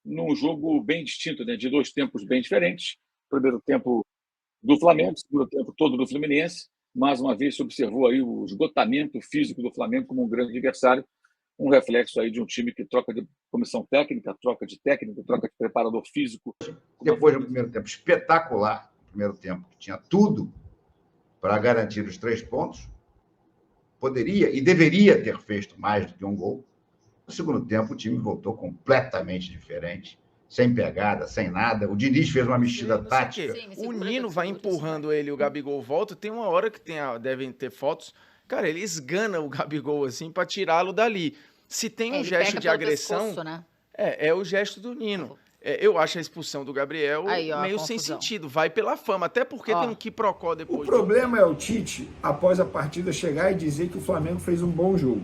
num jogo bem distinto, né, de dois tempos bem diferentes. Primeiro tempo do Flamengo, segundo tempo todo do Fluminense. Mais uma vez se observou aí o esgotamento físico do Flamengo como um grande adversário, um reflexo aí de um time que troca de comissão técnica, troca de técnico, troca de preparador físico. Depois do primeiro tempo espetacular, primeiro tempo que tinha tudo para garantir os 3 pontos, poderia e deveria ter feito mais do que um gol. No segundo tempo, o time voltou completamente diferente, sem pegada, sem nada. O Diniz fez uma mexida tática. Sim, o Nino vai empurrando ele e o Gabigol volta. Tem uma hora que devem ter fotos. Cara, ele esgana o Gabigol assim pra tirá-lo dali. Se tem um gesto de agressão, pescoço, né? é o gesto do Nino. Eu acho a expulsão do Gabriel meio sem sentido. Vai pela fama, até porque tem um quiprocó depois. O problema é o Tite, após a partida, chegar e dizer que o Flamengo fez um bom jogo.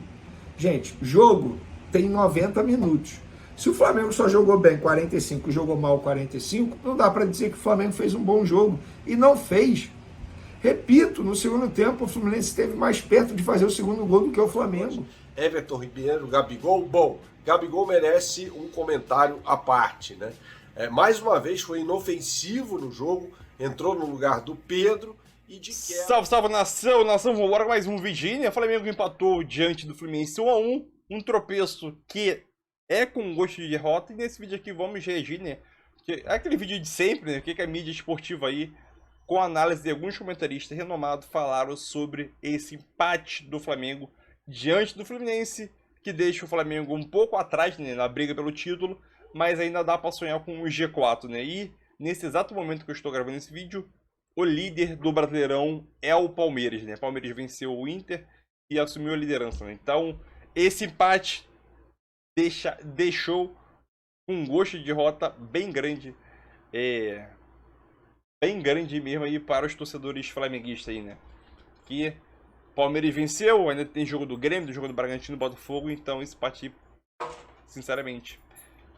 Gente, jogo tem 90 minutos. Se o Flamengo só jogou bem 45, jogou mal 45, não dá para dizer que o Flamengo fez um bom jogo. E não fez. Repito, no segundo tempo, o Fluminense esteve mais perto de fazer o segundo gol do que o Flamengo. Everton Ribeiro, Gabigol, bom, Gabigol merece um comentário à parte, né? Mais uma vez foi inofensivo no jogo, entrou no lugar do Pedro e de queda... Salve, salve, nação, vamos embora com mais um Virgínia. O Flamengo empatou diante do Fluminense 1-1, um tropeço que é com gosto de derrota, e nesse vídeo aqui vamos reagir, né? É aquele vídeo de sempre, né? O que a mídia esportiva aí, com análise de alguns comentaristas renomados, falaram sobre esse empate do Flamengo diante do Fluminense, que deixa o Flamengo um pouco atrás, né, na briga pelo título, mas ainda dá para sonhar com o G4, né? E nesse exato momento que eu estou gravando esse vídeo, o líder do Brasileirão é o Palmeiras, né? O Palmeiras venceu o Inter e assumiu a liderança, né? Então, esse empate deixou um gosto de derrota bem grande, bem grande mesmo aí para os torcedores flamenguistas aí, né? Que Palmeiras venceu, ainda tem jogo do Grêmio, do jogo do Bragantino, do Botafogo, então esse empate, sinceramente,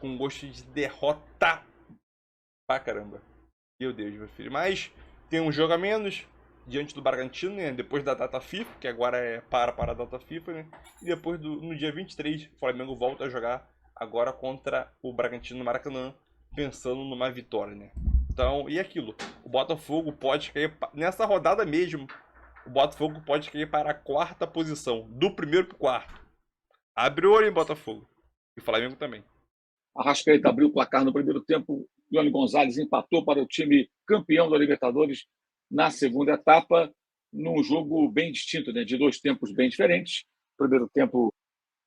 com gosto de derrota pra caramba. Meu Deus, meu filho. Mas tem um jogo a menos diante do Bragantino, né? Depois da data FIFA, que agora é para a data FIFA, né? E depois, no dia 23, o Flamengo volta a jogar agora contra o Bragantino no Maracanã, pensando numa vitória, né? Então, e aquilo, o Botafogo pode cair, nessa rodada mesmo, o Botafogo pode cair para a quarta posição, do primeiro para o quarto. Abre o olho em Botafogo. E o Flamengo também. Arrascaeta abriu o placar no primeiro tempo. Johnny Gonzalez empatou para o time campeão da Libertadores na segunda etapa, num jogo bem distinto, né, de dois tempos bem diferentes. Primeiro tempo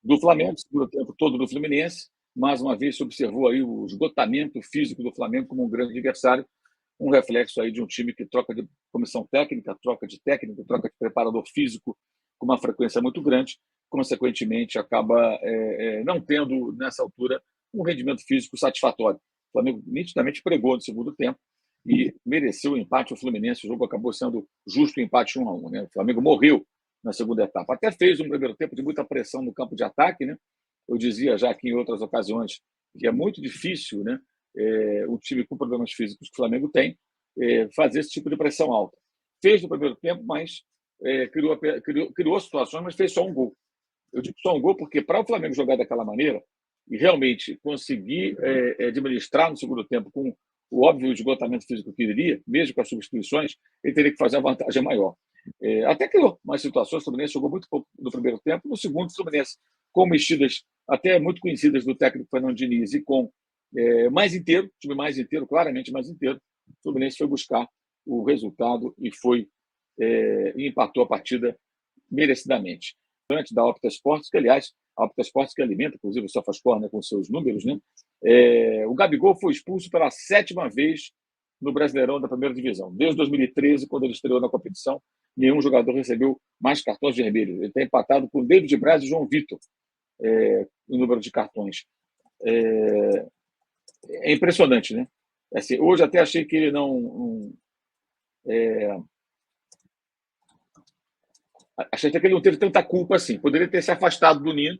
do Flamengo, segundo tempo todo do Fluminense. Mais uma vez se observou aí o esgotamento físico do Flamengo como um grande adversário, um reflexo aí de um time que troca de comissão técnica, troca de técnico, troca de preparador físico com uma frequência muito grande, consequentemente acaba não tendo, nessa altura, um rendimento físico satisfatório. O Flamengo nitidamente pregou no segundo tempo e mereceu o empate. O Fluminense, o jogo acabou sendo justo o empate 1-1, né? O Flamengo morreu na segunda etapa. Até fez um primeiro tempo de muita pressão no campo de ataque, né? Eu dizia já aqui em outras ocasiões que é muito difícil, né, o time com problemas físicos que o Flamengo tem fazer esse tipo de pressão alta. Fez no primeiro tempo, mas criou situações, mas fez só um gol. Eu digo só um gol porque para o Flamengo jogar daquela maneira e realmente conseguir administrar no segundo tempo com o óbvio esgotamento físico que iria, mesmo com as substituições, ele teria que fazer uma vantagem maior. Até criou mais situações. O Fluminense jogou muito pouco no primeiro tempo. No segundo, o Fluminense, com mexidas até muito conhecidas do técnico Fernando Diniz e com mais inteiro, time mais inteiro, claramente mais inteiro, o Fluminense foi buscar o resultado e e empatou a partida merecidamente. Antes da Opta Sports, que aliás, a Opta Sports que alimenta, inclusive o SofaScore, né, com seus números, né? O Gabigol foi expulso pela 7ª vez no Brasileirão da primeira divisão. Desde 2013, quando ele estreou na competição, nenhum jogador recebeu mais cartões vermelhos. Ele está empatado com David Braz e João Vitor no número de cartões. É impressionante, né? Assim, hoje até achei que ele achei até que ele não teve tanta culpa assim. Poderia ter se afastado do Nino,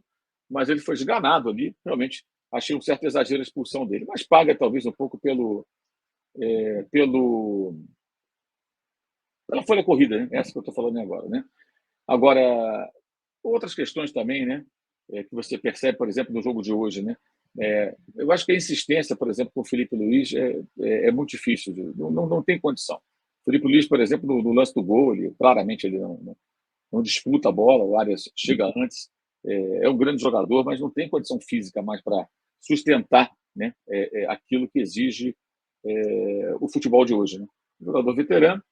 mas ele foi esganado ali. Realmente, achei um certo exagero a expulsão dele. Mas paga talvez um pouco pela folha corrida, né? Essa que eu estou falando agora, né? Agora, outras questões também, né? Que você percebe, por exemplo, no jogo de hoje, né? Eu acho que a insistência, por exemplo, com o Felipe Luiz é muito difícil, não tem condição. O Felipe Luiz, por exemplo, no lance do gol, claramente ele não disputa a bola, o Arias chega antes, é um grande jogador, mas não tem condição física mais para sustentar, né, aquilo que exige o futebol de hoje. Né? Um jogador veterano,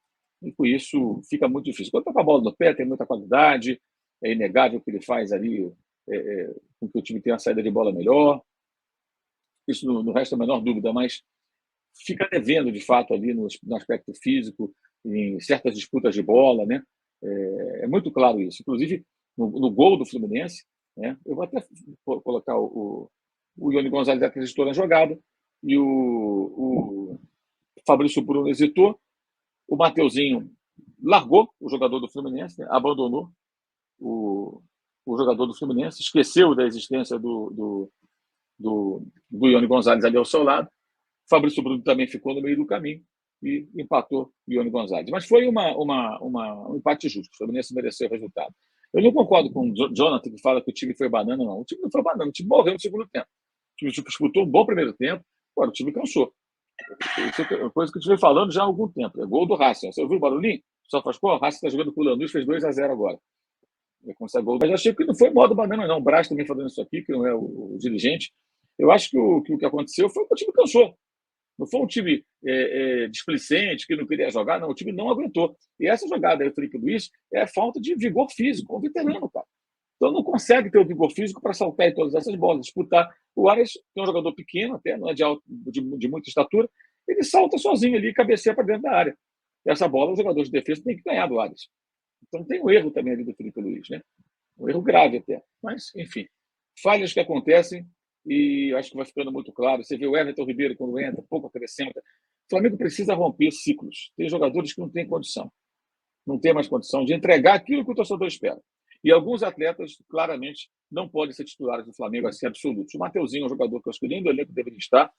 e com isso fica muito difícil. Quando está com a bola no pé, tem muita qualidade, é inegável que ele faz ali com que o time tenha uma saída de bola melhor. Isso não resta a menor dúvida, mas fica devendo, de fato, ali no aspecto físico, em certas disputas de bola, né? É muito claro isso. Inclusive, no gol do Fluminense, né? Eu vou até colocar o Ione Gonzalez acreditou na jogada e o Fabrício Bruno hesitou, o Mateuzinho largou o jogador do Fluminense, né? Abandonou o jogador do Fluminense, esqueceu da existência do Ione Gonzalez ali ao seu lado. Fabrício Bruno também ficou no meio do caminho e empatou o Ione Gonzalez. Mas foi um empate justo. O Fluminense mereceu o resultado. Eu não concordo com o Jonathan, que fala que o time foi banana, não. O time não foi banana, o time morreu no segundo tempo. O time disputou um bom primeiro tempo, agora o time cansou. Isso é uma coisa que eu estive falando já há algum tempo. É gol do Racing. Você ouviu o barulhinho? Só faz, o Racing está jogando com o Lanús, fez 2-0 agora. Consegue gol. Mas achei que não foi modo banana, não. O Braz também falando isso aqui, que não é o dirigente. Eu acho que o que aconteceu foi que o time cansou. Não foi um time displicente, que não queria jogar, não. O time não aguentou. E essa jogada aí, o Felipe Luiz, é falta de vigor físico, um veterano, cara. Então não consegue ter o vigor físico para saltar em todas essas bolas, disputar. O Arias, que é um jogador pequeno, até, não é de muita estatura, ele salta sozinho ali e cabeceia para dentro da área. E essa bola, os jogadores de defesa têm que ganhar do Arias. Então tem um erro também ali do Felipe Luiz, né? Um erro grave até. Mas, enfim, falhas que acontecem e acho que vai ficando muito claro. Você vê o Everton Ribeiro quando entra, pouco acrescenta. O Flamengo precisa romper ciclos. Tem jogadores que não têm condição. Não tem mais condição de entregar aquilo que o torcedor espera. E alguns atletas, claramente, não podem ser titulares do Flamengo assim absolutos. O Mateuzinho é um jogador que eu acho que nem do elenco deveria estar.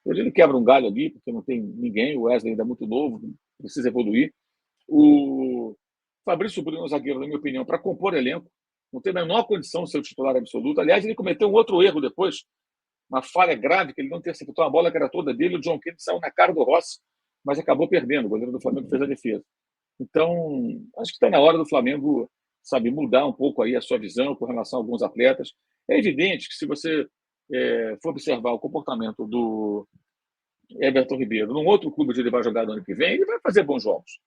Hoje ele quebra um galho ali, porque não tem ninguém. O Wesley ainda é muito novo, precisa evoluir. O Fabrício Bruno, zagueiro, na minha opinião, para compor elenco, não tem a menor condição de ser o titular absoluto. Aliás, ele cometeu um outro erro depois, uma falha grave, que ele não interceptou uma bola que era toda dele. O John Kennedy saiu na cara do Rossi, mas acabou perdendo. O goleiro do Flamengo fez a defesa. Então, acho que está na hora do Flamengo, sabe, mudar um pouco aí a sua visão com relação a alguns atletas. É evidente que se você for observar o comportamento do Everton Ribeiro num outro clube onde ele vai jogar no ano que vem, ele vai fazer bons jogos.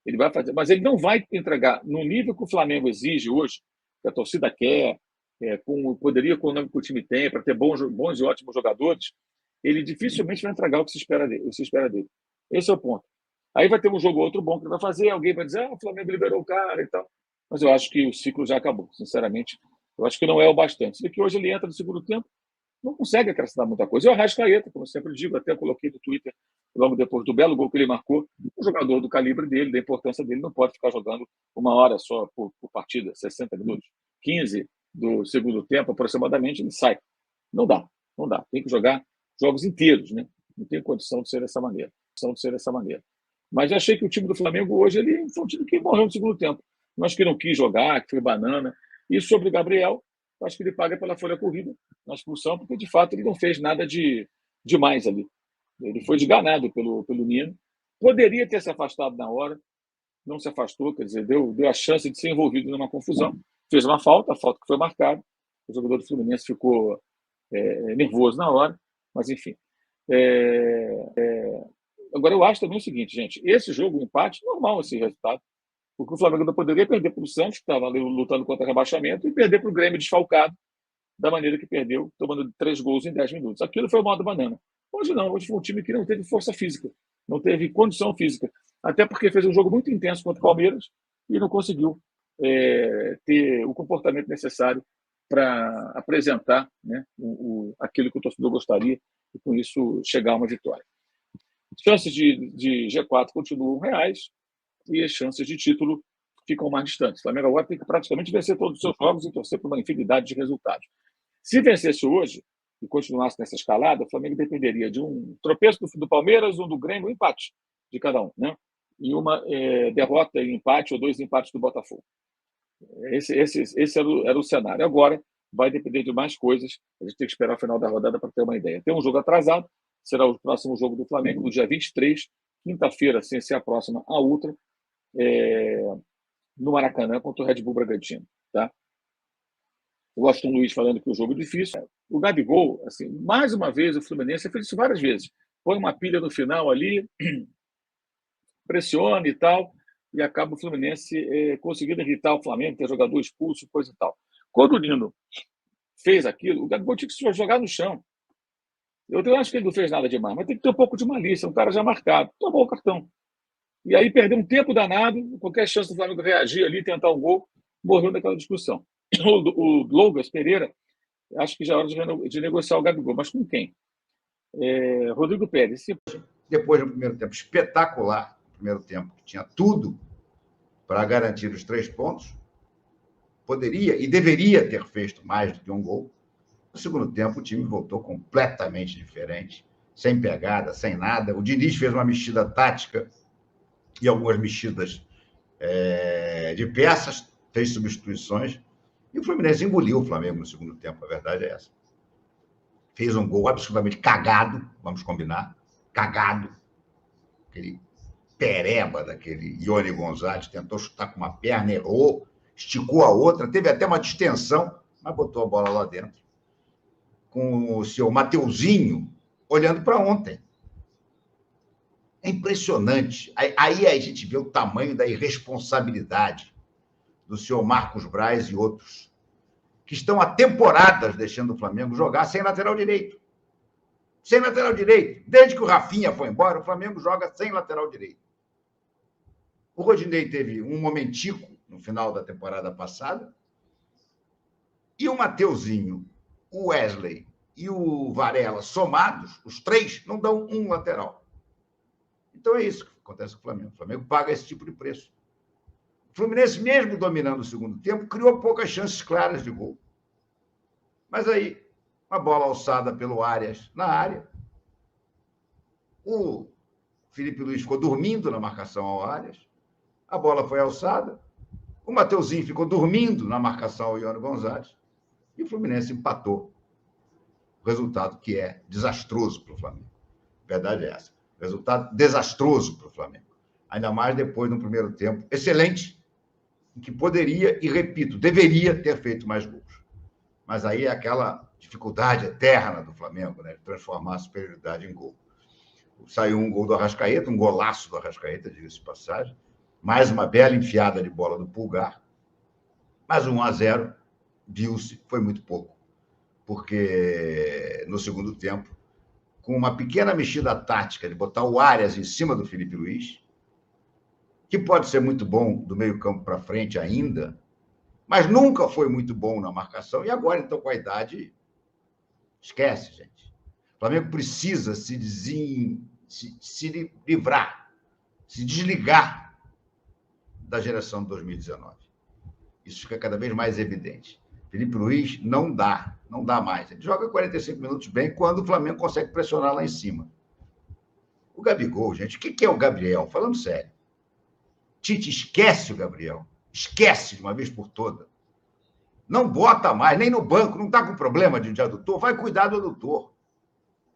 Ele vai fazer, mas ele não vai entregar no nível que o Flamengo exige hoje, que a torcida quer, com o poderio econômico que o time tem, para ter bons e ótimos jogadores, ele dificilmente vai entregar o que se espera dele. Esse é o ponto. Aí vai ter um jogo ou outro bom que ele vai fazer, alguém vai dizer, o Flamengo liberou o cara e tal. Mas eu acho que o ciclo já acabou, sinceramente. Eu acho que não é o bastante. Se que hoje ele entra no segundo tempo, não consegue acrescentar muita coisa. E o Arrascaeta, como eu sempre digo, até coloquei no Twitter, logo depois do belo gol que ele marcou, um jogador do calibre dele, da importância dele, não pode ficar jogando uma hora só por partida, 60 minutos, 15 do segundo tempo aproximadamente, ele sai. Não dá. Tem que jogar jogos inteiros, né? Não tem condição de ser dessa maneira. Mas eu achei que o time do Flamengo hoje ele foi um time que morreu no segundo tempo. Não acho que não quis jogar, que foi banana. E sobre o Gabriel, acho que ele paga pela folha corrida na expulsão, porque de fato ele não fez nada de demais ali. Ele foi desganado pelo Nino. Poderia ter se afastado na hora, não se afastou, quer dizer, deu a chance de ser envolvido numa confusão. Fez uma falta, a falta que foi marcada. O jogador do Fluminense ficou nervoso na hora, mas enfim. Agora, eu acho também o seguinte, gente, esse jogo, o empate, normal esse resultado, porque o Flamengo não poderia perder para o Santos, que estava lutando contra o rebaixamento, e perder para o Grêmio desfalcado, da maneira que perdeu, tomando 3 gols em 10 minutos. Aquilo foi o modo banana. Hoje não, hoje foi um time que não teve força física, não teve condição física, até porque fez um jogo muito intenso contra o Palmeiras e não conseguiu ter o comportamento necessário para apresentar, né, aquilo que o torcedor gostaria e, com isso, chegar a uma vitória. Chances de G4 continuam reais e as chances de título ficam mais distantes. O Flamengo agora tem que praticamente vencer todos os seus jogos e torcer por uma infinidade de resultados. Se vencesse hoje e continuasse nessa escalada, o Flamengo dependeria de um tropeço do Palmeiras, um do Grêmio, um empate de cada um, né? E uma derrota e empate ou 2 empates do Botafogo. Esse era o cenário. Agora, vai depender de mais coisas. A gente tem que esperar o final da rodada para ter uma ideia. Tem um jogo atrasado, será o próximo jogo do Flamengo, no dia 23, quinta-feira, sem ser a próxima, a outra, no Maracanã, contra o Red Bull Bragantino. Tá? O Washington Luiz falando que o jogo é difícil. O Gabigol, assim, mais uma vez, o Fluminense fez isso várias vezes. Põe uma pilha no final ali, pressiona e tal, e acaba o Fluminense conseguindo irritar o Flamengo, ter jogador expulso, coisa e tal. Quando o Nino fez aquilo, o Gabigol tinha que se jogar no chão. Eu acho que ele não fez nada demais, mas tem que ter um pouco de malícia, um cara já marcado. Tomou o cartão. E aí perdeu um tempo danado, qualquer chance do Flamengo reagir ali, tentar um gol, morreu naquela discussão. O Douglas Pereira, acho que já é hora de negociar o Gabigol, mas com quem? Rodrigo Pérez. Depois do primeiro tempo espetacular, primeiro tempo, que tinha tudo para garantir os 3 pontos, poderia e deveria ter feito mais do que um gol. No segundo tempo, o time voltou completamente diferente, sem pegada, sem nada. O Diniz fez uma mexida tática e algumas mexidas de peças, fez substituições, e o Fluminense engoliu o Flamengo no segundo tempo, a verdade é essa. Fez um gol absolutamente cagado, vamos combinar, cagado. Aquele pereba daquele Ione Gonzalez, tentou chutar com uma perna, errou, esticou a outra, teve até uma distensão, mas botou a bola lá dentro. Com o seu Mateuzinho olhando para ontem. É impressionante. Aí a gente vê o tamanho da irresponsabilidade do senhor Marcos Braz e outros, que estão há temporadas deixando o Flamengo jogar sem lateral direito. Sem lateral direito. Desde que o Rafinha foi embora, o Flamengo joga sem lateral direito. O Rodinei teve um momentico no final da temporada passada, e o Mateuzinho, o Wesley e o Varela somados, os três, não dão um lateral. Então é isso que acontece com o Flamengo. O Flamengo paga esse tipo de preço. O Fluminense, mesmo dominando o segundo tempo, criou poucas chances claras de gol. Mas aí, uma bola alçada pelo Arias na área. O Felipe Luiz ficou dormindo na marcação ao Arias. A bola foi alçada. O Mateuzinho ficou dormindo na marcação ao Ione Gonzalez. E o Fluminense empatou. O resultado que é desastroso para o Flamengo. A verdade é essa. Resultado desastroso para o Flamengo. Ainda mais depois, no primeiro tempo, excelente, em que poderia, e repito, deveria ter feito mais gols. Mas aí é aquela dificuldade eterna do Flamengo, né, de transformar a superioridade em gol. Saiu um gol do Arrascaeta, um golaço do Arrascaeta, diga-se de passagem. Mais uma bela enfiada de bola do Pulgar. Mas 1-0, viu-se, foi muito pouco. Porque no segundo tempo, com uma pequena mexida tática de botar o Arias em cima do Felipe Luiz, que pode ser muito bom do meio-campo para frente ainda, mas nunca foi muito bom na marcação, e agora, então, com a idade, esquece, gente. O Flamengo precisa se livrar, se desligar da geração de 2019. Isso fica cada vez mais evidente. Felipe Luiz não dá mais. Ele joga 45 minutos bem quando o Flamengo consegue pressionar lá em cima. O Gabigol, gente, o que é o Gabriel? Falando sério. Tite, esquece o Gabriel. Esquece de uma vez por toda. Não bota mais, nem no banco. Não está com problema de adutor? Vai cuidar do adutor.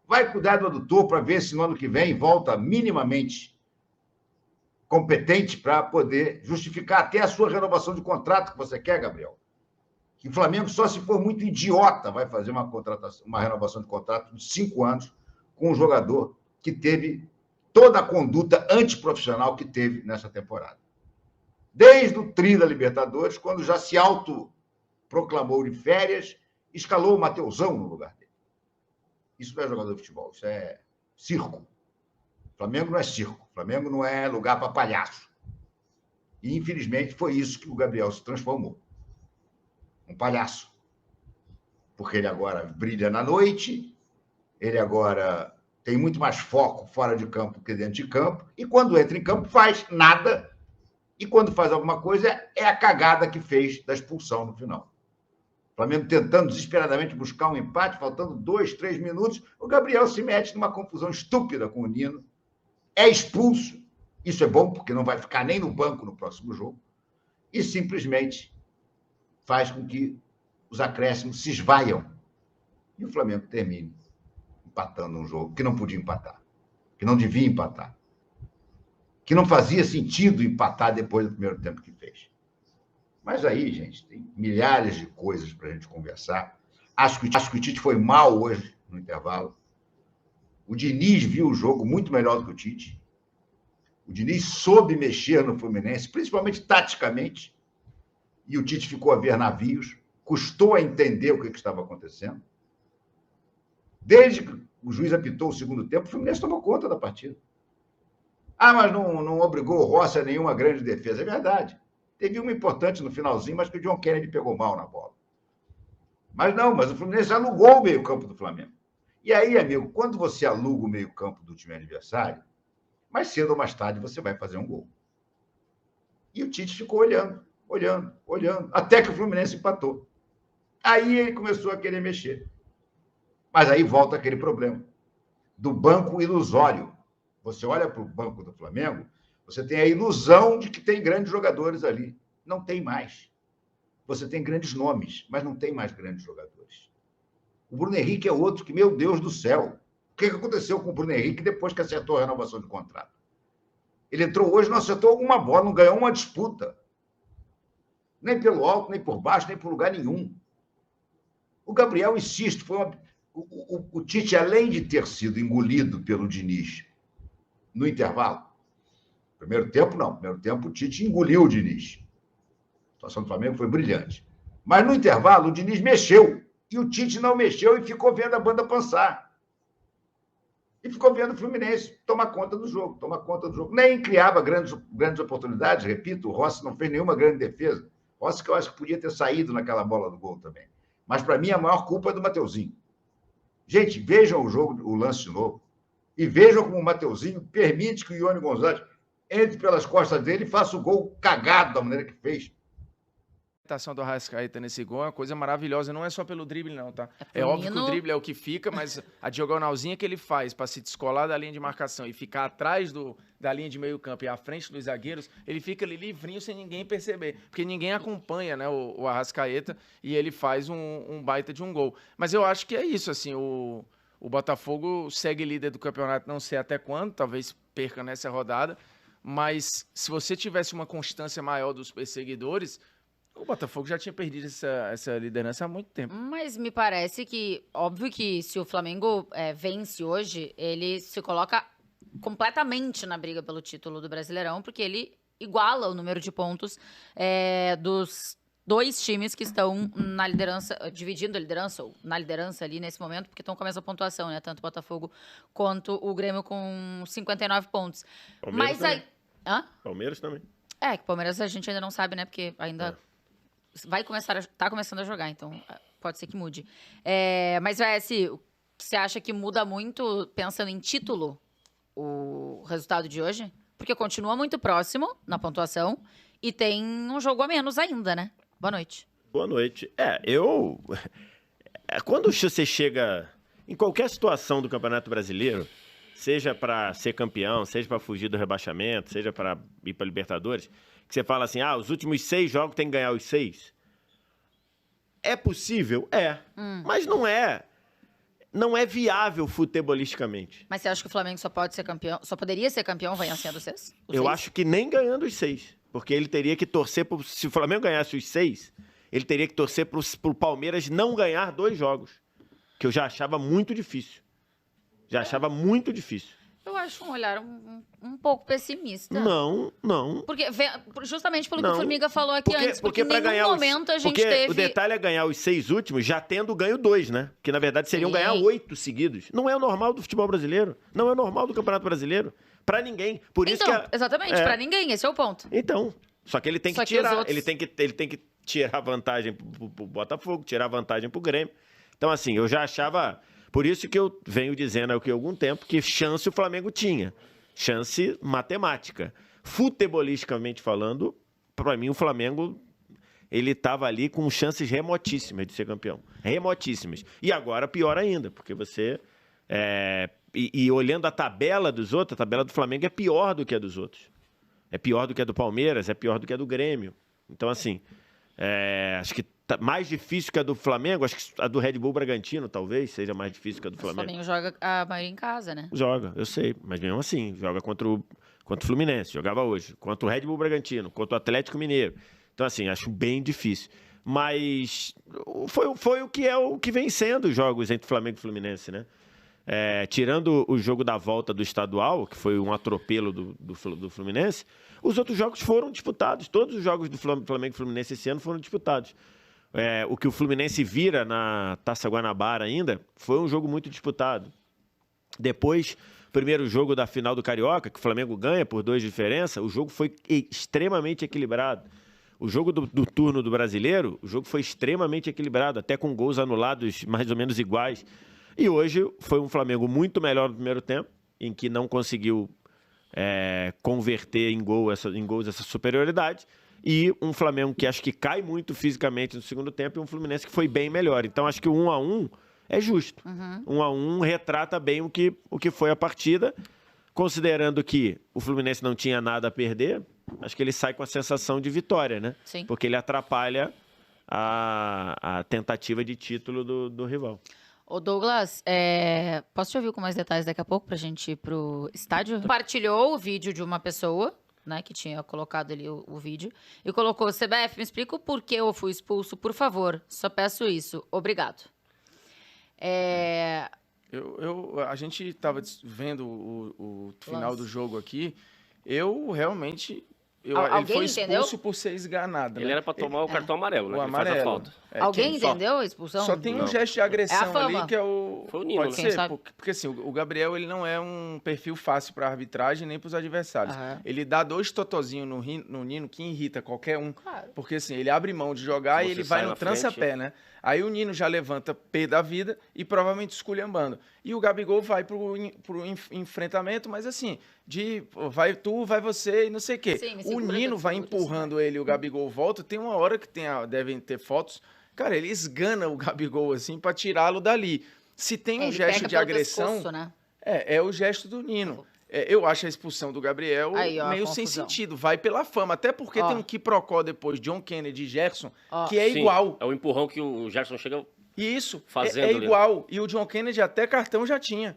Vai cuidar do adutor para ver se no ano que vem volta minimamente competente para poder justificar até a sua renovação de contrato que você quer, Gabriel. Que o Flamengo, só se for muito idiota, vai fazer uma renovação de contrato de 5 anos com um jogador que teve toda a conduta antiprofissional que teve nessa temporada. Desde o tri da Libertadores, quando já se autoproclamou de férias, escalou o Mateuzão no lugar dele. Isso não é jogador de futebol, isso é circo. O Flamengo não é circo, o Flamengo não é lugar para palhaço. E, infelizmente, foi isso que o Gabriel se transformou. Um palhaço. Porque ele agora brilha na noite, ele agora tem muito mais foco fora de campo que dentro de campo, e quando entra em campo faz nada, e quando faz alguma coisa é a cagada que fez da expulsão no final. O Flamengo tentando desesperadamente buscar um empate, faltando 2, 3 minutos, o Gabriel se mete numa confusão estúpida com o Nino, é expulso, isso é bom porque não vai ficar nem no banco no próximo jogo, e simplesmente faz com que os acréscimos se esvaiam e o Flamengo termina empatando um jogo que não podia empatar, que não devia empatar, que não fazia sentido empatar depois do primeiro tempo que fez. Mas aí, gente, tem milhares de coisas para a gente conversar. Acho que o Tite foi mal hoje no intervalo. O Diniz viu o jogo muito melhor do que o Tite. O Diniz soube mexer no Fluminense, principalmente taticamente, e o Tite ficou a ver navios, custou a entender o que estava acontecendo. Desde que o juiz apitou o segundo tempo, o Fluminense tomou conta da partida. Mas não obrigou o Rossi a nenhuma grande defesa. É verdade. Teve uma importante no finalzinho, mas que o John Kennedy pegou mal na bola. Mas o Fluminense alugou o meio-campo do Flamengo. E aí, amigo, quando você aluga o meio-campo do time adversário, mais cedo ou mais tarde você vai fazer um gol. E o Tite ficou olhando, até que o Fluminense empatou. Aí ele começou a querer mexer. Mas aí volta aquele problema do banco ilusório. Você olha para o banco do Flamengo, você tem a ilusão de que tem grandes jogadores ali. Não tem mais. Você tem grandes nomes, mas não tem mais grandes jogadores. O Bruno Henrique é outro que, meu Deus do céu, o que aconteceu com o Bruno Henrique depois que acertou a renovação de contrato? Ele entrou hoje, não acertou alguma bola, não ganhou uma disputa. Nem pelo alto, nem por baixo, nem por lugar nenhum. O Gabriel, insisto, o Tite, além de ter sido engolido pelo Diniz no intervalo, primeiro tempo, não. Primeiro tempo, o Tite engoliu o Diniz. A situação do Flamengo foi brilhante. Mas no intervalo, o Diniz mexeu. E o Tite não mexeu e ficou vendo a banda passar. E ficou vendo o Fluminense tomar conta do jogo. Nem criava grandes oportunidades. Repito, o Rossi não fez nenhuma grande defesa. Rossi que eu acho que podia ter saído naquela bola do gol também. Mas, para mim, a maior culpa é do Mateuzinho. Gente, vejam o lance de novo. E vejam como o Mateuzinho permite que o Ione Gonzalez entre pelas costas dele e faça o gol cagado da maneira que fez. A ação do Arrascaeta nesse gol é uma coisa maravilhosa, não é só pelo drible não, tá? É óbvio que o drible é o que fica, mas a diagonalzinha que ele faz para se descolar da linha de marcação e ficar atrás da linha de meio campo e à frente dos zagueiros, ele fica ali livrinho sem ninguém perceber, porque ninguém acompanha, né, o Arrascaeta, e ele faz um baita de um gol. Mas eu acho que é isso, assim, o Botafogo segue líder do campeonato, não sei até quando, talvez perca nessa rodada, mas se você tivesse uma constância maior dos perseguidores, o Botafogo já tinha perdido essa liderança há muito tempo. Mas me parece que, óbvio que se o Flamengo vence hoje, ele se coloca completamente na briga pelo título do Brasileirão, porque ele iguala o número de pontos dos dois times que estão na liderança, dividindo a liderança, ou na liderança ali nesse momento, porque estão com a mesma pontuação, né? Tanto o Botafogo quanto o Grêmio com 59 pontos. Palmeiras Mas aí... Hã? Palmeiras também. Que Palmeiras a gente ainda não sabe, né? Porque ainda... tá começando a jogar, então pode ser que mude. Mas, assim, o que você acha que muda muito, pensando em título, o resultado de hoje? Porque continua muito próximo na pontuação e tem um jogo a menos ainda, né? Boa noite. Boa noite. Quando você chega em qualquer situação do Campeonato Brasileiro, seja para ser campeão, seja para fugir do rebaixamento, seja para ir para Libertadores, que você fala assim, os últimos 6 jogos tem que ganhar os 6. É possível? Mas não é viável futebolisticamente. Mas você acha que o Flamengo só poderia ser campeão vencendo os 6? Eu acho que nem ganhando os 6. Porque ele teria que torcer, se o Flamengo ganhasse os 6, ele teria que torcer pro Palmeiras não ganhar 2 jogos. Que eu já achava muito difícil. Eu acho um olhar um pouco pessimista. Não. Porque, justamente pelo que o Formiga falou aqui antes, porque em nenhum ganhar momento a gente teve... o detalhe é ganhar os 6 últimos já tendo ganho 2, né? Que na verdade seriam ganhar 8 seguidos. Não é o normal do futebol brasileiro. Não é o normal do Campeonato Brasileiro. Pra ninguém. Por isso exatamente, pra ninguém. Esse é o ponto. Então, só que ele tem que tirar. Outros... Ele tem que tirar vantagem pro Botafogo, tirar vantagem pro Grêmio. Então, assim, eu já achava... Por isso que eu venho dizendo há algum tempo que chance o Flamengo tinha. Chance matemática. Futebolisticamente falando, para mim o Flamengo ele estava ali com chances remotíssimas de ser campeão. Remotíssimas. E agora pior ainda, porque você... E olhando a tabela dos outros, a tabela do Flamengo é pior do que a dos outros. É pior do que a do Palmeiras, é pior do que a do Grêmio. Então, assim, acho que mais difícil que a do Flamengo. Acho que a do Red Bull Bragantino, talvez, seja mais difícil que a do Flamengo. O Flamengo joga a maioria em casa, né? Joga, eu sei. Mas mesmo assim, joga contra o Fluminense, jogava hoje. Contra o Red Bull Bragantino, contra o Atlético Mineiro. Então, assim, acho bem difícil. Mas foi o que vem sendo os jogos entre Flamengo e Fluminense, né? Tirando o jogo da volta do estadual, que foi um atropelo do Fluminense, os outros jogos foram disputados. Todos os jogos do Flamengo e Fluminense esse ano foram disputados. O que o Fluminense vira na Taça Guanabara ainda foi um jogo muito disputado. Depois, primeiro jogo da final do Carioca, que o Flamengo ganha por 2 de diferença, o jogo foi extremamente equilibrado. O jogo do turno do Brasileiro, o jogo foi extremamente equilibrado, até com gols anulados mais ou menos iguais. E hoje foi um Flamengo muito melhor no primeiro tempo, em que não conseguiu converter em gols essa superioridade. E um Flamengo que acho que cai muito fisicamente no segundo tempo e um Fluminense que foi bem melhor. Então acho que o 1-1 é justo. 1-1 retrata bem o que foi a partida, considerando que o Fluminense não tinha nada a perder. Acho que ele sai com a sensação de vitória, né? Sim. Porque ele atrapalha a tentativa de título do rival. Ô Douglas, posso te ouvir com mais detalhes daqui a pouco pra gente ir pro estádio? Compartilhou o vídeo de uma pessoa, né, que tinha colocado ali o vídeo, e colocou: CBF, me explica o porquê eu fui expulso, por favor. Só peço isso. Obrigado. A gente estava vendo o final do jogo aqui. Eu realmente... ele foi expulso entendeu? Por ser esganado. Ele era para tomar o cartão amarelo, né? O amarelo. Faz a falta. Alguém entendeu a expulsão? Só tem um gesto de agressão ali que é o... Foi o Nino, pode ser, porque assim, o Gabriel ele não é um perfil fácil para arbitragem nem para os adversários. Ele dá 2 totozinhos no Nino que irrita qualquer um. Claro. Porque assim, ele abre mão de jogar e ele vai no trança-pé, né? Aí o Nino já levanta pé da vida e provavelmente esculhambando. E o Gabigol vai pro enfrentamento, mas assim, vai tu, vai você e não sei o quê. Sim, o Nino vai empurrando ele e o Gabigol volta. Tem uma hora que devem ter fotos. Cara, ele esgana o Gabigol assim pra tirá-lo dali. Se tem um gesto de agressão, pescoço, né? É o gesto do Nino. Eu acho a expulsão do Gabriel meio sem sentido. Vai pela fama. Até porque tem um quiprocó depois, John Kennedy e Gerson, que é igual. É o empurrão que o Gerson chega Isso, fazendo. É igual. E o John Kennedy até cartão já tinha.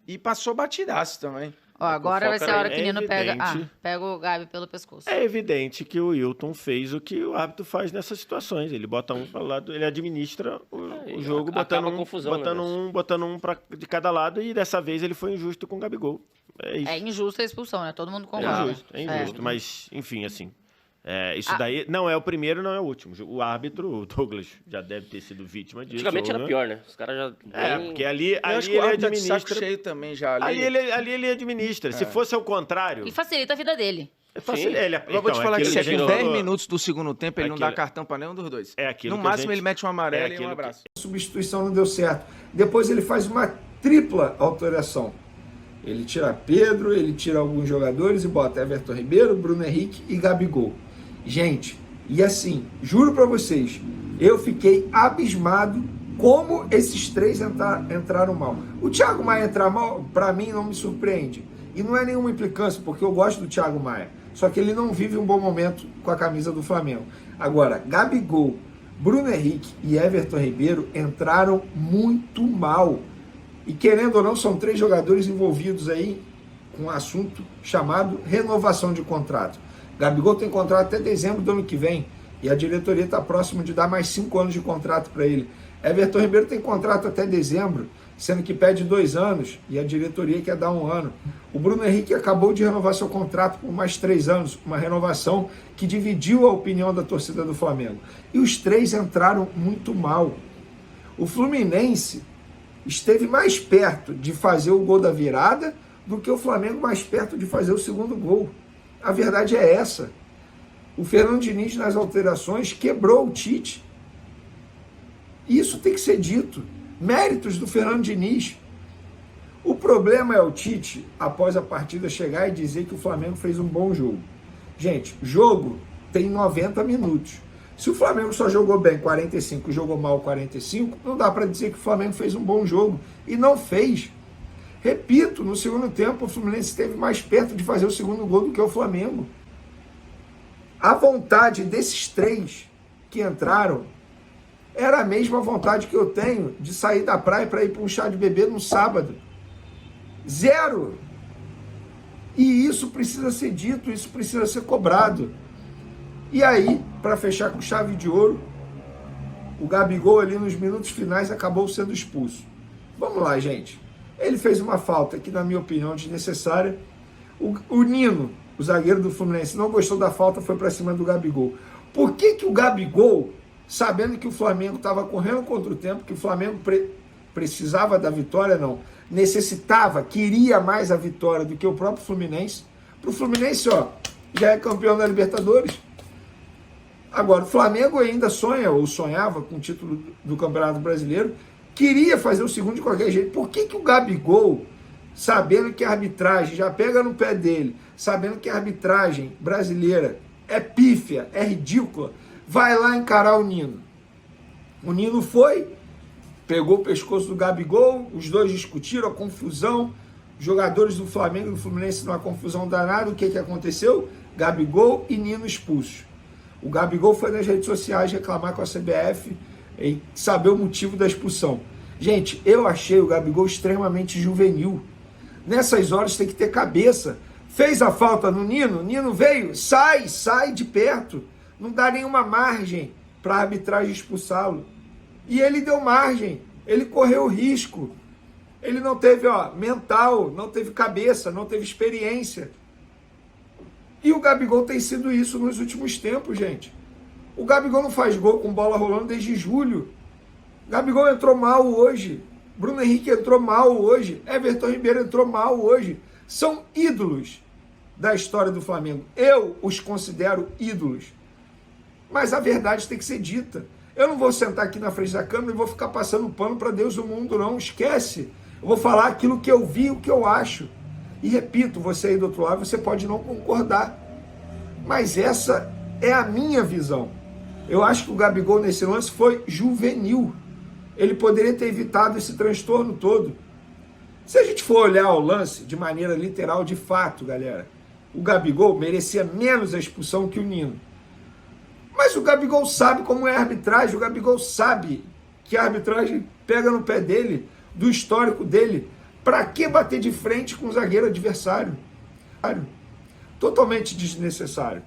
E passou batidaço também. Agora vai ser a hora que o Nino pega o Gabi pelo pescoço. É evidente que o Wilton fez o que o árbitro faz nessas situações. Ele bota um para o lado, ele administra o jogo, botando um de cada lado, e dessa vez ele foi injusto com o Gabigol. É isso. É injusta a expulsão, né? Todo mundo concorda. É injusto. Mas, enfim, assim... isso daí não é o primeiro, não é o último. O árbitro, o Douglas, já deve ter sido vítima disso. Antigamente era pior, né? Os caras já... porque ali ele administra... Saco cheio também já. Ali ele administra. Se fosse ao contrário... E facilita a vida dele. Eu vou te falar que se com 10 minutos do segundo tempo, ele não dá cartão pra nenhum dos dois. No máximo, ele mete um amarelo e um abraço. A substituição não deu certo. Depois ele faz uma tripla alteração. Ele tira Pedro, ele tira alguns jogadores e bota Everton Ribeiro, Bruno Henrique e Gabigol. Gente, e assim, juro pra vocês, eu fiquei abismado como esses 3 entraram mal. O Thiago Maia entrar mal, pra mim, não me surpreende. E não é nenhuma implicância, porque eu gosto do Thiago Maia. Só que ele não vive um bom momento com a camisa do Flamengo. Agora, Gabigol, Bruno Henrique e Everton Ribeiro entraram muito mal. E querendo ou não, são 3 jogadores envolvidos aí com um assunto chamado renovação de contrato. Gabigol tem contrato até dezembro do ano que vem e a diretoria está próximo de dar mais 5 anos de contrato para ele. Everton Ribeiro tem contrato até dezembro, sendo que pede 2 anos e a diretoria quer dar 1 ano. O Bruno Henrique acabou de renovar seu contrato por mais 3 anos, uma renovação que dividiu a opinião da torcida do Flamengo. E os 3 entraram muito mal. O Fluminense esteve mais perto de fazer o gol da virada do que o Flamengo mais perto de fazer o segundo gol. A verdade é essa. O Fernando Diniz, nas alterações, quebrou o Tite. Isso tem que ser dito. Méritos do Fernando Diniz. O problema é o Tite, após a partida, chegar e dizer que o Flamengo fez um bom jogo. Gente, jogo tem 90 minutos. Se o Flamengo só jogou bem 45 e jogou mal 45, não dá para dizer que o Flamengo fez um bom jogo. E não fez. Repito, no segundo tempo o Fluminense esteve mais perto de fazer o segundo gol do que o Flamengo. A vontade desses 3 que entraram era a mesma vontade que eu tenho de sair da praia para ir para um chá de bebê no sábado. Zero! E isso precisa ser dito, isso precisa ser cobrado. E aí, para fechar com chave de ouro, o Gabigol ali nos minutos finais acabou sendo expulso. Vamos lá, gente. Ele fez uma falta que, na minha opinião, desnecessária. O Nino, o zagueiro do Fluminense, não gostou da falta, foi para cima do Gabigol. Por que o Gabigol, sabendo que o Flamengo estava correndo contra o tempo, que o Flamengo precisava da vitória, não, necessitava, queria mais a vitória do que o próprio Fluminense. Para o Fluminense, ó, já é campeão da Libertadores. Agora, o Flamengo ainda sonha, ou sonhava, com o título do Campeonato Brasileiro, queria fazer o segundo de qualquer jeito. Por que o Gabigol, sabendo que a arbitragem já pega no pé dele, sabendo que a arbitragem brasileira é pífia, é ridícula, vai lá encarar o Nino? O Nino foi, pegou o pescoço do Gabigol, os dois discutiram, a confusão, jogadores do Flamengo e do Fluminense numa confusão danada. O que aconteceu? Gabigol e Nino expulsos. O Gabigol foi nas redes sociais reclamar com a CBF e saber o motivo da expulsão. Gente, eu achei o Gabigol extremamente juvenil. Nessas horas tem que ter cabeça. Fez a falta no Nino, Nino veio, sai de perto. Não dá nenhuma margem para a arbitragem expulsá-lo. E ele deu margem, ele correu risco. Ele não teve mental, não teve cabeça, não teve experiência. E o Gabigol tem sido isso nos últimos tempos, gente. O Gabigol não faz gol com bola rolando desde julho. O Gabigol entrou mal hoje. Bruno Henrique entrou mal hoje. Everton Ribeiro entrou mal hoje. São ídolos da história do Flamengo. Eu os considero ídolos. Mas a verdade tem que ser dita. Eu não vou sentar aqui na frente da câmera e vou ficar passando pano para Deus do mundo, não. Esquece. Eu vou falar aquilo que eu vi, o que eu acho. E repito, você aí do outro lado, você pode não concordar. Mas essa é a minha visão. Eu acho que o Gabigol nesse lance foi juvenil. Ele poderia ter evitado esse transtorno todo. Se a gente for olhar o lance de maneira literal, de fato, galera, o Gabigol merecia menos a expulsão que o Nino. Mas o Gabigol sabe como é a arbitragem, o Gabigol sabe que a arbitragem pega no pé dele, do histórico dele. Para que bater de frente com o zagueiro adversário? Totalmente desnecessário.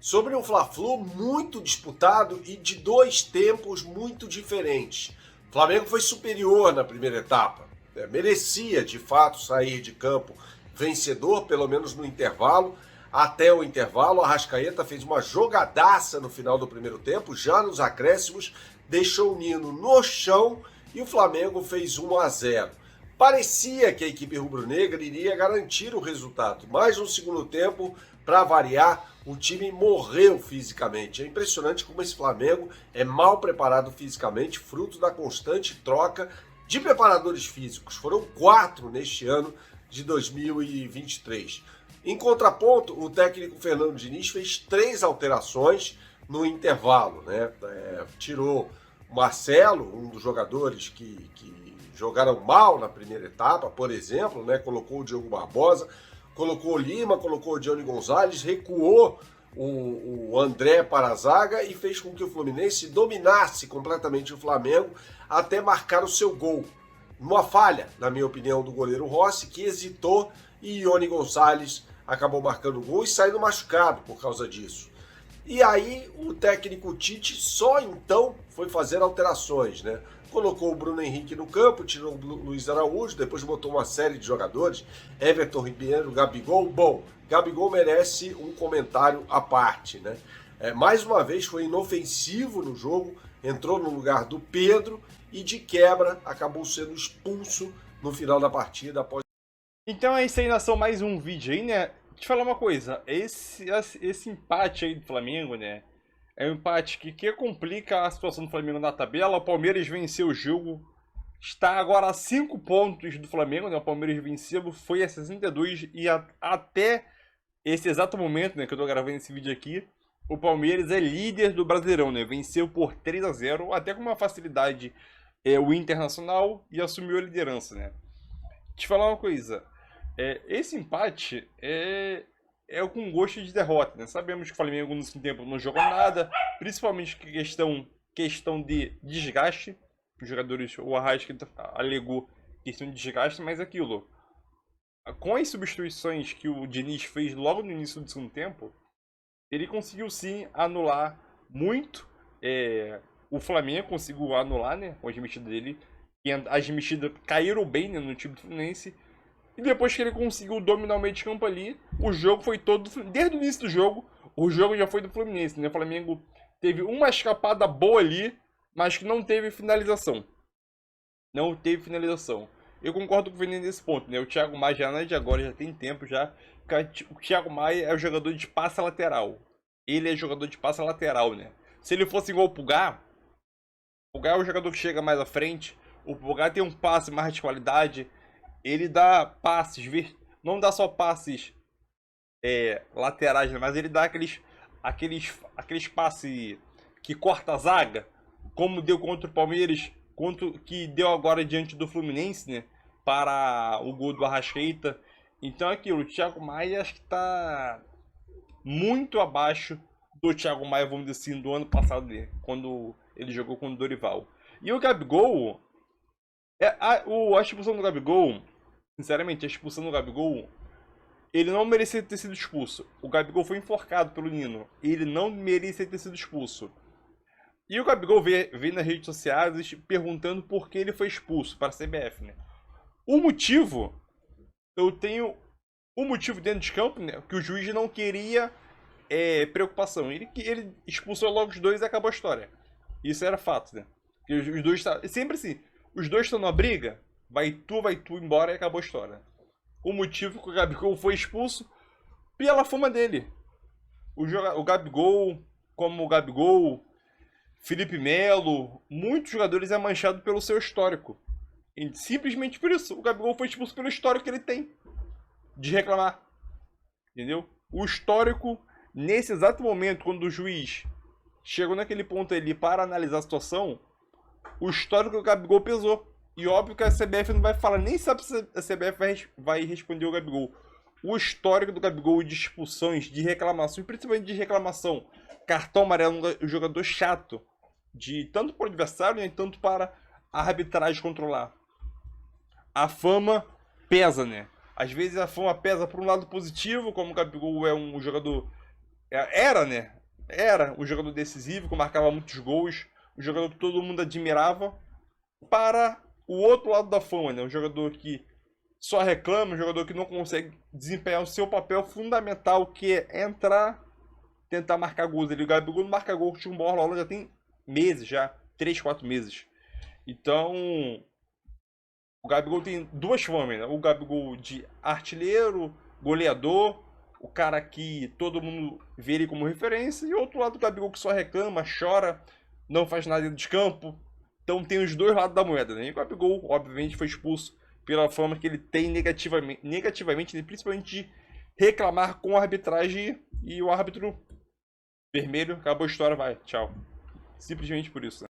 Sobre um Fla-Flu muito disputado e de dois tempos muito diferentes. O Flamengo foi superior na primeira etapa. Merecia, de fato, sair de campo vencedor, pelo menos no intervalo. Até o intervalo, a Arrascaeta fez uma jogadaça no final do primeiro tempo, já nos acréscimos, deixou o Nino no chão e o Flamengo fez 1-0. Parecia que a equipe rubro-negra iria garantir o resultado, mas no segundo tempo, para variar, o time morreu fisicamente. É impressionante como esse Flamengo é mal preparado fisicamente, fruto da constante troca de preparadores físicos. Foram 4 neste ano de 2023. Em contraponto, o técnico Fernando Diniz fez 3 alterações no intervalo, né? Tirou o Marcelo, um dos jogadores que jogaram mal na primeira etapa, por exemplo, né? Colocou o Diogo Barbosa, colocou o Lima, colocou o Johnny Gonzalez, recuou o André para a zaga e fez com que o Fluminense dominasse completamente o Flamengo até marcar o seu gol. Uma falha, na minha opinião, do goleiro Rossi, que hesitou, e Johnny Gonzalez acabou marcando o gol e saindo machucado por causa disso. E aí o técnico Tite só então foi fazer alterações, né? Colocou o Bruno Henrique no campo, tirou o Luiz Araújo, depois botou uma série de jogadores, Everton Ribeiro, Gabigol. Bom, Gabigol merece um comentário à parte, né? Mais uma vez foi inofensivo no jogo, entrou no lugar do Pedro e de quebra acabou sendo expulso no final da partida após. Então é isso aí, nação, mais um vídeo aí, né? Deixa eu falar uma coisa, esse empate aí do Flamengo, né? É um empate que complica a situação do Flamengo na tabela. O Palmeiras venceu o jogo, está agora a 5 pontos do Flamengo, né? O Palmeiras venceu, foi a 62 e até esse exato momento, né, que eu tô gravando esse vídeo aqui, o Palmeiras é líder do Brasileirão, né? Venceu por 3-0, até com uma facilidade o Internacional e assumiu a liderança, né? Deixa eu falar uma coisa, esse empate é com gosto de derrota, né? Sabemos que o Flamengo no segundo tempo não jogou nada, principalmente com a questão questão de desgaste. Os jogadores, o Arrascaeta alegou questão de desgaste, mas aquilo. Com as substituições que o Diniz fez logo no início do segundo tempo, ele conseguiu sim anular muito. O Flamengo conseguiu anular, né, com as mexidas dele. E as mexidas caíram bem, né, no time do Fluminense. E depois que ele conseguiu dominar o meio de campo ali, o jogo foi todo. Desde o início do jogo, o jogo já foi do Fluminense, né? O Flamengo teve uma escapada boa ali, mas que não teve finalização. Não teve finalização. Eu concordo com o Vini nesse ponto, né? O Thiago Maia já não é de agora, já tem tempo já. O Thiago Maia é o jogador de passe lateral. Ele é jogador de passe lateral, né? Se ele fosse igual o Pulgar é o jogador que chega mais à frente. O Pulgar tem um passe mais de qualidade. Ele dá passes, não dá só passes laterais, né? Mas ele dá aqueles passes que corta a zaga, como deu contra o Palmeiras, que deu agora diante do Fluminense, né? Para o gol do Arrascaeta. Então aquilo, o Thiago Maia acho que está muito abaixo do Thiago Maia, vamos dizer assim, do ano passado, né? Quando ele jogou com o Dorival. E o Gabigol, a expulsão do Gabigol, sinceramente, a expulsão do Gabigol, ele não merecia ter sido expulso. O Gabigol foi enforcado pelo Nino. Ele não merecia ter sido expulso. E o Gabigol veio nas redes sociais perguntando por que ele foi expulso para a CBF, né? O motivo, eu tenho o motivo dentro de campo, né? Que o juiz não queria preocupação. Ele expulsou logo os dois e acabou a história. Isso era fato, né? Que os dois sempre assim, os dois estão na briga, vai tu embora e acabou a história. O motivo que o Gabigol foi expulso pela fama dele. O Gabigol, como o Gabigol, Felipe Melo, muitos jogadores é manchado pelo seu histórico. E simplesmente por isso, o Gabigol foi expulso pelo histórico que ele tem de reclamar. Entendeu? O histórico, nesse exato momento, quando o juiz chegou naquele ponto ali para analisar a situação, o histórico do Gabigol pesou. E óbvio que a CBF não vai falar, nem sabe se a CBF vai responder o Gabigol. O histórico do Gabigol de expulsões, de reclamações, principalmente de reclamação, cartão amarelo, um jogador chato, tanto para o adversário, né, tanto para a arbitragem controlar. A fama pesa, né? Às vezes a fama pesa por um lado positivo, como o Gabigol é um jogador... Era, né? Era um jogador decisivo, que marcava muitos gols, um jogador que todo mundo admirava, para o outro lado da fama, né? Um jogador que só reclama, um jogador que não consegue desempenhar o seu papel fundamental, que é entrar, tentar marcar gols. O Gabigol não marca gol, o bola já tem meses, já 3, 4 meses. Então, o Gabigol tem duas famas, né? O Gabigol de artilheiro, goleador, o cara que todo mundo vê ele como referência, e outro lado do Gabigol que só reclama, chora, não faz nada dentro de campo. Então tem os dois lados da moeda, né? E o Gabigol, obviamente, foi expulso pela fama que ele tem negativamente, né? Principalmente de reclamar com a arbitragem, e o árbitro vermelho, acabou a história, vai, tchau. Simplesmente por isso, né?